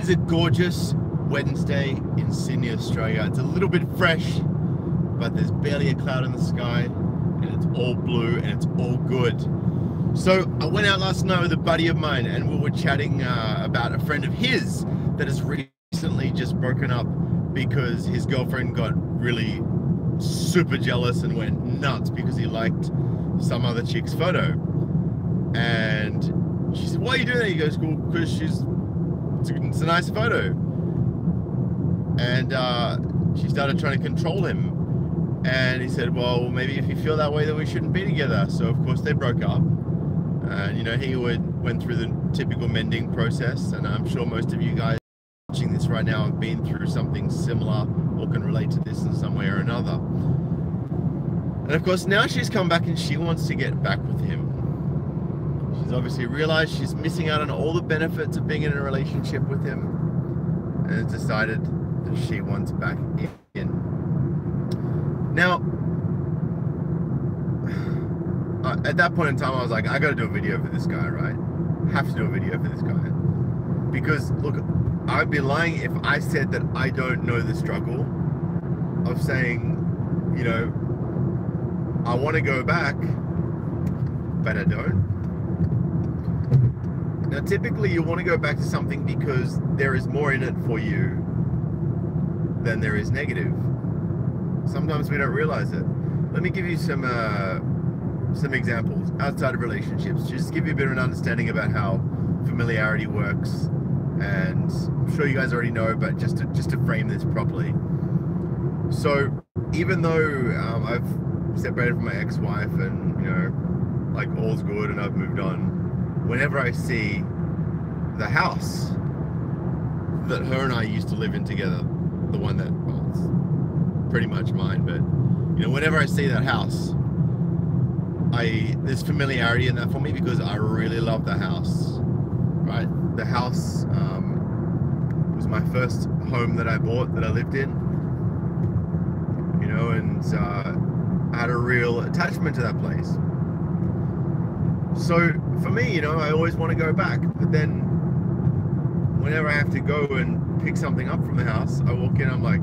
It's a gorgeous Wednesday in Sydney, Australia. It's a little bit fresh, but there's barely a cloud in the sky, and it's all blue and it's all good. So I went out last night with a buddy of mine, and we were chatting about a friend of his that has recently just broken up because his girlfriend got really super jealous and went nuts because he liked some other chick's photo. And she said, "Why are you doing that?" He goes, "Well, because it's a nice photo." And she started trying to control him. And he said, "Well, maybe if you feel that way, then we shouldn't be together." So of course they broke up. And you know, he went through the typical mending process. And I'm sure most of you guys watching this right now have been through something similar or can relate to this in some way or another. And of course now she's come back and she wants to get back with him. She's obviously realized she's missing out on all the benefits of being in a relationship with him, and has decided that she wants back in. Now, at that point in time, I was like, I gotta do a video for this guy, right? Have to do a video for this guy. Because, look, I'd be lying if I said that I don't know the struggle of saying, you know, I want to go back, but I don't. Now, typically you want to go back to something because there is more in it for you than there is negative. Sometimes we don't realize it. Let me give you some examples outside of relationships, just to give you a bit of an understanding about how familiarity works. And I'm sure you guys already know, but just to frame this properly. So even though I've separated from my ex-wife and, you know, like all's good and I've moved on, whenever I see the house that her and I used to live in together, the one that, well, it's pretty much mine, but, you know, whenever I see that house, there's familiarity in that for me because I really love the house, right? The house was my first home that I bought, that I lived in, you know, and I had a real attachment to that place. So for me, you know, I always want to go back, but then whenever I have to go and pick something up from the house, I walk in, I'm like,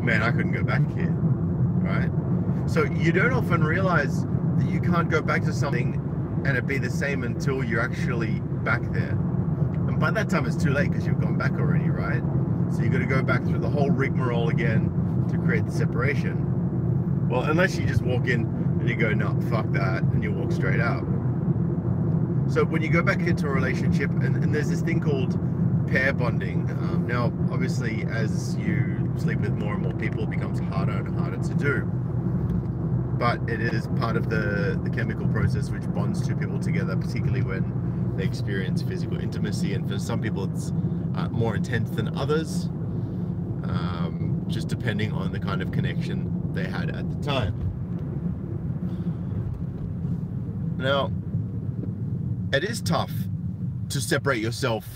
man, I couldn't go back here, right? So you don't often realize that you can't go back to something and it be the same until you're actually back there. And by that time it's too late because you've gone back already, right? So you got to go back through the whole rigmarole again to create the separation. Well, unless you just walk in and you go, no, fuck that, and you walk straight out. So when you go back into a relationship, and there's this thing called pair bonding. Now, obviously, as you sleep with more and more people, it becomes harder and harder to do. But it is part of the chemical process which bonds two people together, particularly when they experience physical intimacy. And for some people, it's more intense than others, just depending on the kind of connection they had at the time. Now, it is tough to separate yourself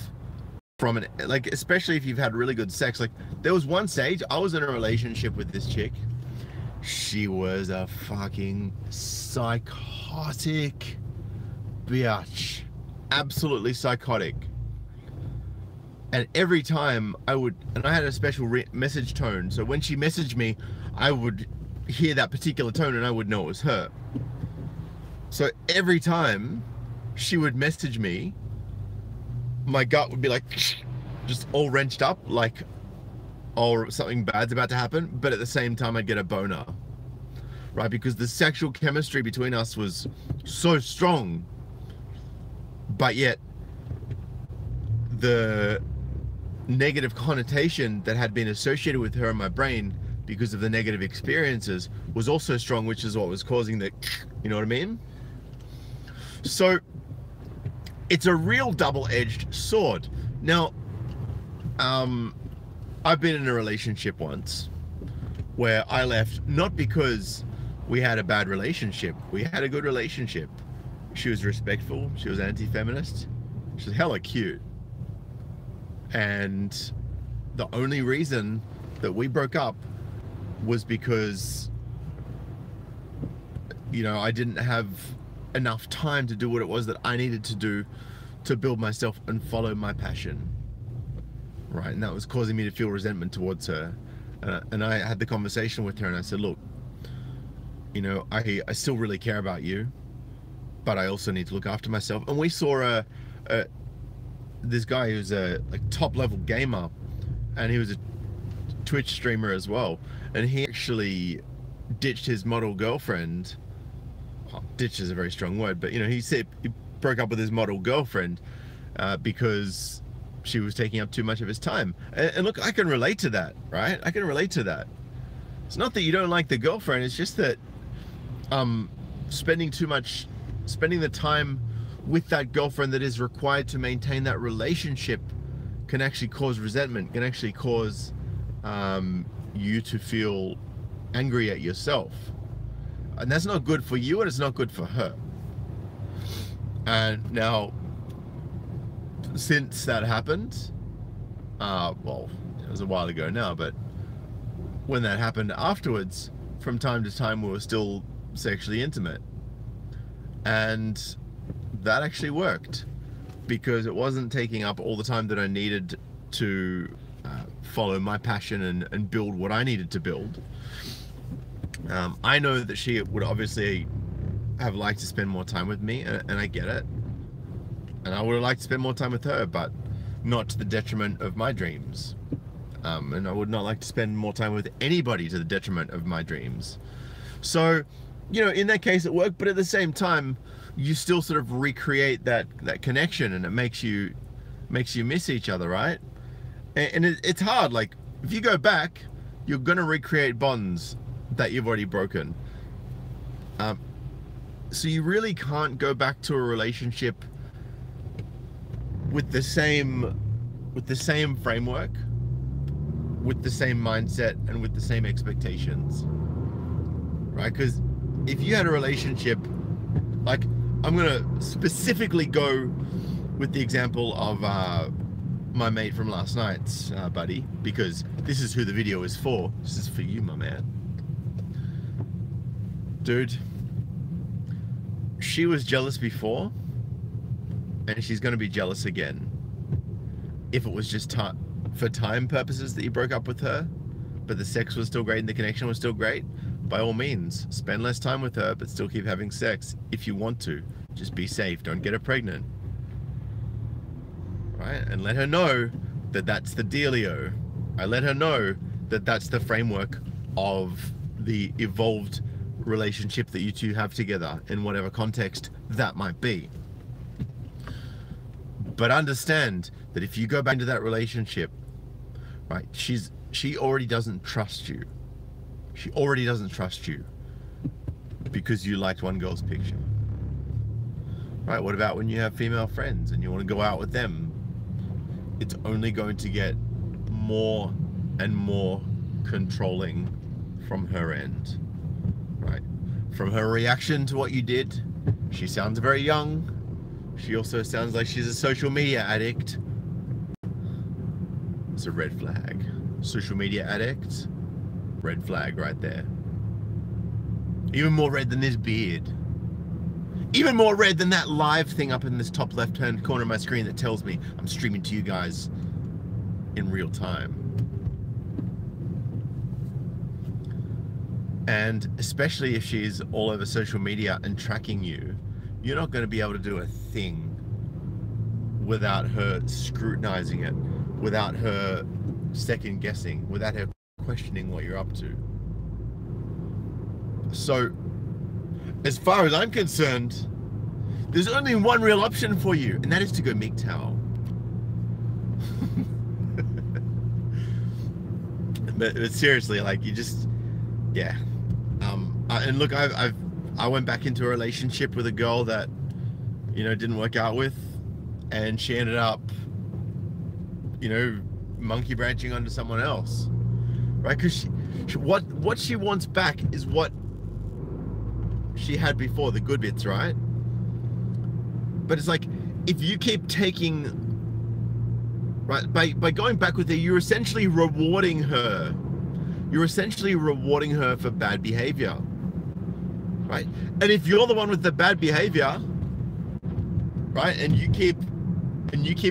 from it, like, especially if you've had really good sex. Like, there was one stage, I was in a relationship with this chick. She was a fucking psychotic bitch. Absolutely psychotic. And every time I had a special message tone. So when she messaged me, I would hear that particular tone and I would know it was her. So every time she would message me, my gut would be like, just all wrenched up, like, oh, something bad's about to happen. But at the same time, I'd get a boner, right? Because the sexual chemistry between us was so strong, but yet the negative connotation that had been associated with her in my brain because of the negative experiences was also strong, which is what was causing the, you know what I mean? So it's a real double-edged sword. Now, I've been in a relationship once where I left not because we had a bad relationship. We had a good relationship. She was respectful. She was anti-feminist. She was hella cute. And the only reason that we broke up was because, you know, I didn't have enough time to do what it was that I needed to do to build myself and follow my passion. right? And that was causing me to feel resentment towards her. And I had the conversation with her, and I said, look, you know, I still really care about you, but I also need to look after myself. And we saw this guy who's a like top level gamer, and he was a Twitch streamer as well, and he actually ditched his model girlfriend. Oh, ditch is a very strong word, but you know, he said he broke up with his model girlfriend because she was taking up too much of his time. And look, I can relate to that, right? I can relate to that. It's not that you don't like the girlfriend, it's just that spending the time with that girlfriend that is required to maintain that relationship can actually cause resentment, can actually cause you to feel angry at yourself. And that's not good for you, and it's not good for her. And now, since that happened, well, it was a while ago now, but when that happened afterwards, from time to time we were still sexually intimate. And that actually worked, because it wasn't taking up all the time that I needed to follow my passion and build what I needed to build. I know that she would obviously have liked to spend more time with me, and I get it. And I would have liked to spend more time with her, but not to the detriment of my dreams. And I would not like to spend more time with anybody to the detriment of my dreams. So, you know, in that case it worked, but at the same time, you still sort of recreate that connection, and it makes you miss each other, right? And it's hard. Like, if you go back, you're gonna recreate bonds that you've already broken. So you really can't go back to a relationship with the same framework, with the same mindset, and with the same expectations, right? Because if you had a relationship, like, I'm gonna specifically go with the example of my mate from last night's buddy, because this is who the video is for. This is for you, my man. Dude, she was jealous before, and she's gonna be jealous again. If it was just for time purposes that you broke up with her, but the sex was still great and the connection was still great, by all means, spend less time with her, but still keep having sex if you want to. Just be safe, don't get her pregnant. Right? And let her know that that's the dealio. I let her know that that's the framework of the evolved relationship that you two have together, in whatever context that might be. But understand that if you go back into that relationship, right, she already doesn't trust you. She already doesn't trust you because you liked one girl's picture. Right, what about when you have female friends and you want to go out with them? It's only going to get more and more controlling from her end, right? From her reaction to what you did, she sounds very young. She also sounds like she's a social media addict. It's a red flag. Social media addict, red flag right there. Even more red than this beard. Even more red than that live thing up in this top left-hand corner of my screen that tells me I'm streaming to you guys in real time. And especially if she's all over social media and tracking you, you're not going to be able to do a thing without her scrutinizing it, without her second guessing, without her questioning what you're up to. So, as far as I'm concerned, there's only one real option for you, and that is to go MGTOW. But seriously, like, you just, yeah. And look, I went back into a relationship with a girl that, you know, didn't work out with, and she ended up, you know, monkey branching onto someone else, right? Because what she wants back is what she had before, the good bits, right? But it's like, if you keep taking, right, by going back with her, you're essentially rewarding her. You're essentially rewarding her for bad behavior, right? And if you're the one with the bad behavior, right, and you keep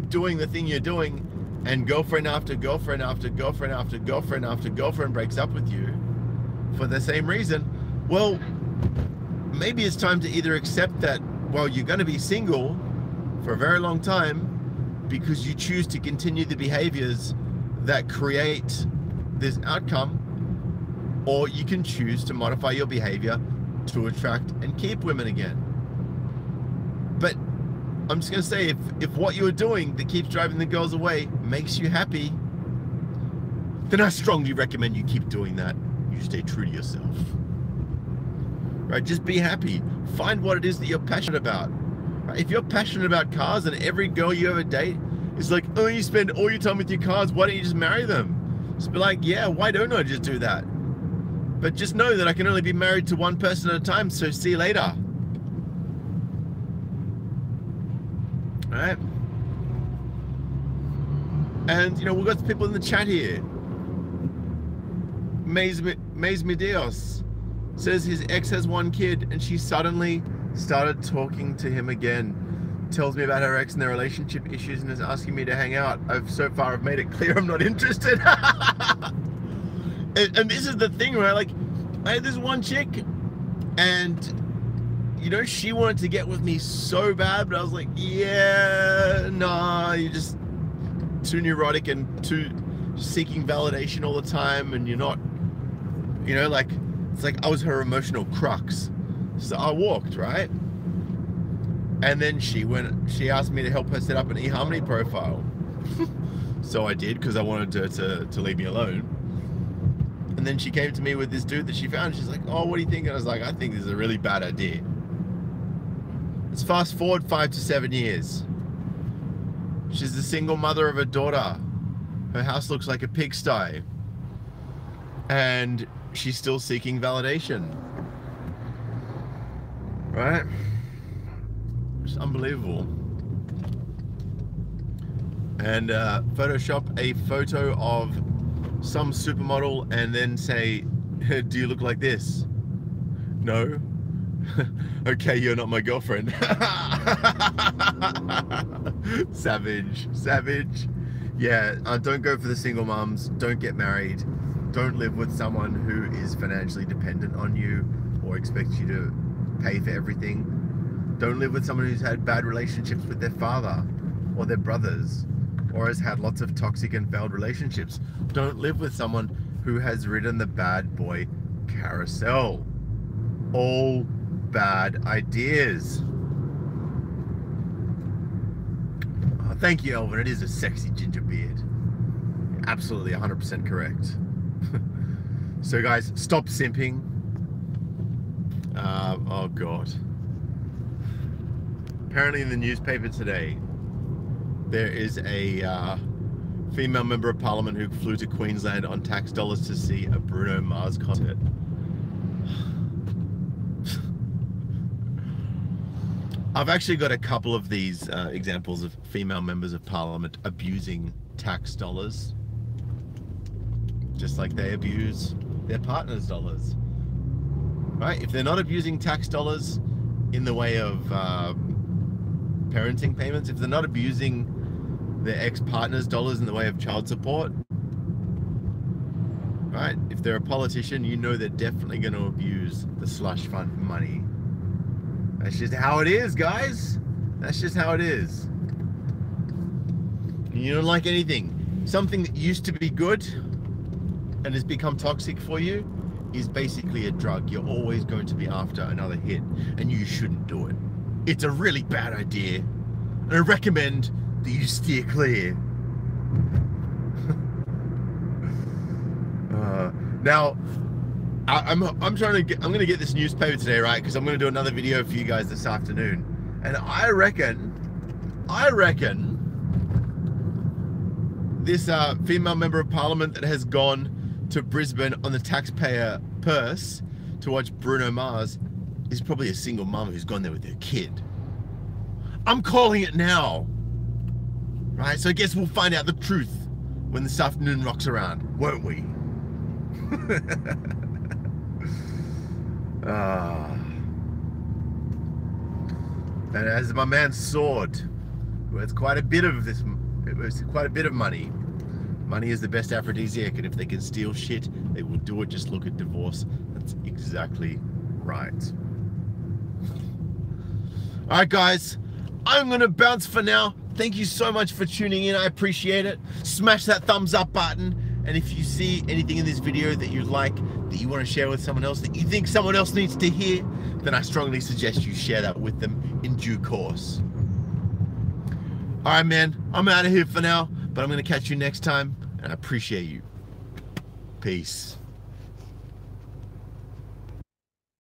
doing the thing you're doing, and girlfriend after girlfriend after girlfriend after girlfriend after girlfriend breaks up with you for the same reason, well, maybe it's time to either accept that, well, you're going to be single for a very long time because you choose to continue the behaviors that create this outcome, or you can choose to modify your behavior to attract and keep women again. But I'm just going to say, if what you're doing that keeps driving the girls away makes you happy, then I strongly recommend you keep doing that. You stay true to yourself. Right? Just be happy. Find what it is that you're passionate about. Right? If you're passionate about cars and every girl you ever date is like, oh, you spend all your time with your cars, why don't you just marry them? Just be like, yeah, why don't I just do that? But just know that I can only be married to one person at a time, so see you later. All right? And, you know, we've got people in the chat here. Maze Medios says his ex has one kid and she suddenly started talking to him again. Tells me about her ex and their relationship issues and is asking me to hang out. So far I've made it clear I'm not interested. and this is the thing, right? Like, I had this one chick and, you know, she wanted to get with me so bad, but I was like, yeah, nah, you're just too neurotic and too seeking validation all the time, and you're not, you know, like, it's like I was her emotional crux. So I walked, right? And then she asked me to help her set up an eHarmony profile. So I did, because I wanted her to leave me alone. And then she came to me with this dude that she found. She's like, oh, what do you think? And I was like, I think this is a really bad idea. Let's fast forward 5 to 7 years. She's the single mother of a daughter. Her house looks like a pigsty. And she's still seeking validation. Right? It's unbelievable. And Photoshop a photo of some supermodel and then say, do you look like this? No? Okay, you're not my girlfriend. Savage, savage. Yeah, don't go for the single mums. Don't get married. Don't live with someone who is financially dependent on you or expects you to pay for everything. Don't live with someone who's had bad relationships with their father or their brothers, or has had lots of toxic and failed relationships. Don't live with someone who has ridden the bad boy carousel. All bad ideas. Oh, thank you, Elvin. It is a sexy ginger beard. Absolutely 100% correct. So guys, stop simping. Oh God. Apparently in the newspaper today, there is a female member of parliament who flew to Queensland on tax dollars to see a Bruno Mars concert. I've actually got a couple of these examples of female members of parliament abusing tax dollars, just like they abuse their partners' dollars. Right? If they're not abusing tax dollars in the way of parenting payments, if they're not abusing their ex-partner's dollars in the way of child support, right? If they're a politician, you know they're definitely going to abuse the slush fund money. That's just how it is, guys. That's just how it is. You don't like anything. Something that used to be good and has become toxic for you is basically a drug. You're always going to be after another hit, and you shouldn't do it. It's a really bad idea, and I recommend that you steer clear. Now, I'm going to get this newspaper today, right? Because I'm going to do another video for you guys this afternoon, and I reckon this female member of parliament that has gone to Brisbane on the taxpayer purse to watch Bruno Mars is probably a single mum who's gone there with her kid. I'm calling it now. Right, so I guess we'll find out the truth when this afternoon rocks around, won't we? And as my man Sword, who has quite a bit of this It was quite a bit of money. Money is the best aphrodisiac, and if they can steal shit, they will do it. Just look at divorce. That's exactly right. All right, guys, I'm gonna bounce for now. Thank you so much for tuning in. I appreciate it. Smash that thumbs up button. And if you see anything in this video that you like, that you want to share with someone else, that you think someone else needs to hear, then I strongly suggest you share that with them in due course. All right, man, I'm out of here for now, but I'm going to catch you next time, and I appreciate you. Peace.